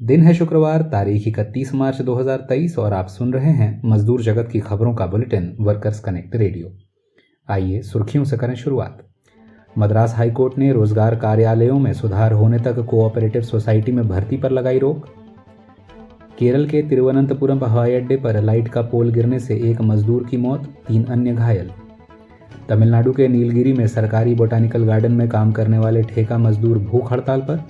दिन है शुक्रवार, तारीख 31 मार्च 2023 और आप सुन रहे हैं मजदूर जगत की खबरों का बुलेटिन वर्कर्स कनेक्ट रेडियो। आइए सुर्खियों से करें शुरुआत। मद्रास हाईकोर्ट ने रोजगार कार्यालयों में सुधार होने तक कोऑपरेटिव सोसाइटी में भर्ती पर लगाई रोक। केरल के तिरुवनंतपुरम हवाई अड्डे पर लाइट का पोल गिरने से एक मजदूर की मौत, 3 अन्य घायल। तमिलनाडु के नीलगिरी में सरकारी बोटानिकल गार्डन में काम करने वाले ठेका मजदूर भूख हड़ताल पर।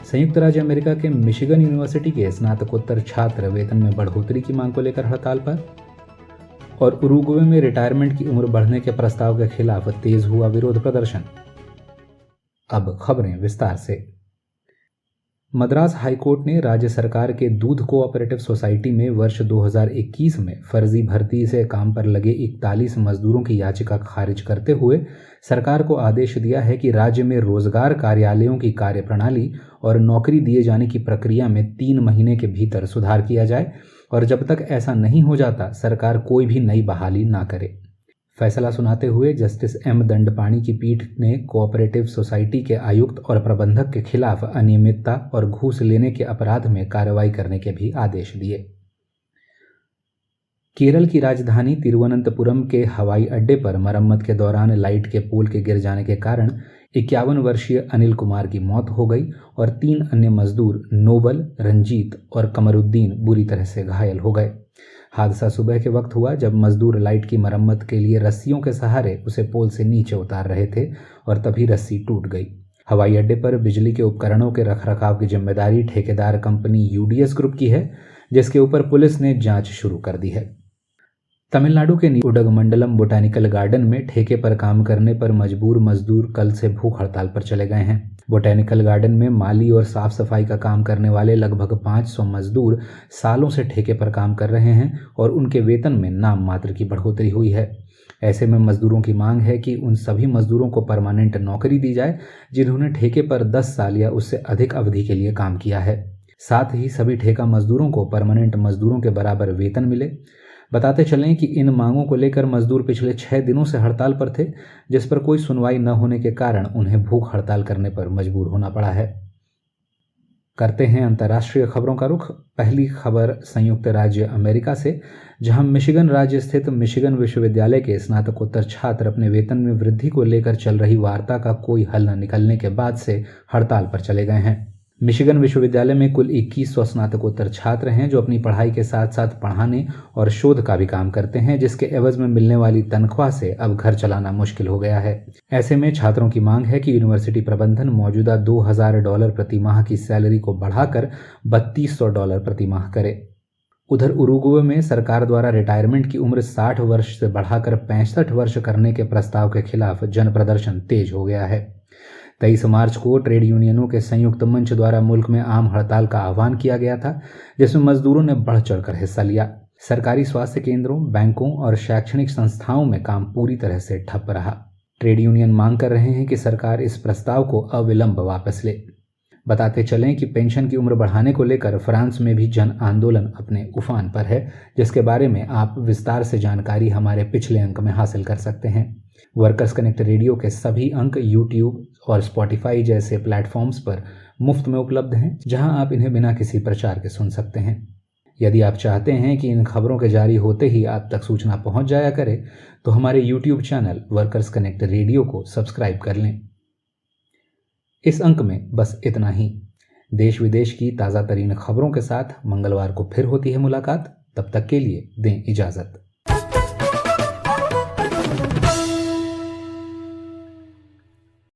संयुक्त राज्य अमेरिका के मिशिगन यूनिवर्सिटी के स्नातकोत्तर छात्र वेतन में बढ़ोतरी की मांग को लेकर हड़ताल पर। और उरुग्वे में रिटायरमेंट की उम्र बढ़ने के प्रस्ताव के खिलाफ तेज हुआ विरोध प्रदर्शन। अब खबरें विस्तार से। मद्रास हाईकोर्ट ने राज्य सरकार के दूध कोऑपरेटिव सोसाइटी में वर्ष 2021 में फर्जी भर्ती से काम पर लगे 41 मजदूरों की याचिका खारिज करते हुए सरकार को आदेश दिया है कि राज्य में रोजगार कार्यालयों की कार्यप्रणाली और नौकरी दिए जाने की प्रक्रिया में 3 महीने के भीतर सुधार किया जाए और जब तक ऐसा नहीं हो जाता सरकार कोई भी नई बहाली ना करे। फैसला सुनाते हुए जस्टिस एम दंडपाणी की पीठ ने कोऑपरेटिव सोसाइटी के आयुक्त और प्रबंधक के खिलाफ अनियमितता और घूस लेने के अपराध में कार्रवाई करने के भी आदेश दिए। केरल की राजधानी तिरुवनंतपुरम के हवाई अड्डे पर मरम्मत के दौरान लाइट के पोल के गिर जाने के कारण 51 वर्षीय अनिल कुमार की मौत हो गई और 3 अन्य मजदूर नोबल, रंजीत और कमरुद्दीन बुरी तरह से घायल हो गए। हादसा सुबह के वक्त हुआ जब मजदूर लाइट की मरम्मत के लिए रस्सियों के सहारे उसे पोल से नीचे उतार रहे थे और तभी रस्सी टूट गई। हवाई अड्डे पर बिजली के उपकरणों के रखरखाव की जिम्मेदारी ठेकेदार कंपनी यूडीएस ग्रुप की है, जिसके ऊपर पुलिस ने जांच शुरू कर दी है। तमिलनाडु के उडगमंडलम बोटानिकल गार्डन में ठेके पर काम करने पर मजबूर मजदूर कल से भूख हड़ताल पर चले गए हैं। बोटानिकल गार्डन में माली और साफ सफाई का काम करने वाले लगभग 500 मजदूर सालों से ठेके पर काम कर रहे हैं और उनके वेतन में नाम मात्र की बढ़ोतरी हुई है। ऐसे में मजदूरों की मांग है कि उन सभी मजदूरों को परमानेंट नौकरी दी जाए जिन्होंने ठेके पर 10 साल या उससे अधिक अवधि के लिए काम किया है। साथ ही सभी ठेका मजदूरों को परमानेंट मजदूरों के बराबर वेतन मिले। बताते चलें कि इन मांगों को लेकर मजदूर पिछले 6 दिनों से हड़ताल पर थे, जिस पर कोई सुनवाई न होने के कारण उन्हें भूख हड़ताल करने पर मजबूर होना पड़ा है। करते हैं अंतर्राष्ट्रीय खबरों का रुख। पहली खबर संयुक्त राज्य अमेरिका से, जहां मिशिगन राज्य स्थित मिशिगन विश्वविद्यालय के स्नातकोत्तर छात्र अपने वेतन में वृद्धि को लेकर चल रही वार्ता का कोई हल न निकलने के बाद से हड़ताल पर चले गए हैं। मिशिगन विश्वविद्यालय में कुल 2100 स्नातकोत्तर छात्र हैं जो अपनी पढ़ाई के साथ साथ पढ़ाने और शोध का भी काम करते हैं, जिसके एवज में मिलने वाली तनख्वाह से अब घर चलाना मुश्किल हो गया है। ऐसे में छात्रों की मांग है कि यूनिवर्सिटी प्रबंधन मौजूदा $2000 प्रति माह की सैलरी को बढ़ाकर $3200 प्रति माह करे। उधर उरुग्वे में सरकार द्वारा रिटायरमेंट की उम्र 60 वर्ष से बढ़ाकर 65 वर्ष करने के प्रस्ताव के खिलाफ जन प्रदर्शन तेज हो गया है। 23 मार्च को ट्रेड यूनियनों के संयुक्त मंच द्वारा मुल्क में आम हड़ताल का आह्वान किया गया था, जिसमें मजदूरों ने बढ़ चढ़कर हिस्सा लिया। सरकारी स्वास्थ्य केंद्रों, बैंकों और शैक्षणिक संस्थाओं में काम पूरी तरह से ठप रहा। ट्रेड यूनियन मांग कर रहे हैं कि सरकार इस प्रस्ताव को अविलंब वापस ले। बताते चलें कि पेंशन की उम्र बढ़ाने को लेकर फ्रांस में भी जन आंदोलन अपने उफान पर है, जिसके बारे में आप विस्तार से जानकारी हमारे पिछले अंक में हासिल कर सकते हैं। वर्कर्स कनेक्ट रेडियो के सभी अंक यूट्यूब और स्पॉटिफाई जैसे प्लेटफॉर्म्स पर मुफ्त में उपलब्ध हैं, जहां आप इन्हें बिना किसी प्रचार के सुन सकते हैं। यदि आप चाहते हैं कि इन खबरों के जारी होते ही आप तक सूचना पहुंच जाया करे, तो हमारे YouTube channel workers connect radio को सब्सक्राइब कर लें। इस अंक में बस इतना ही। देश विदेश की ताज़ा तरीन खबरों के साथ मंगलवार को फिर होती है मुलाकात। तब तक के लिए दें इजाज़त।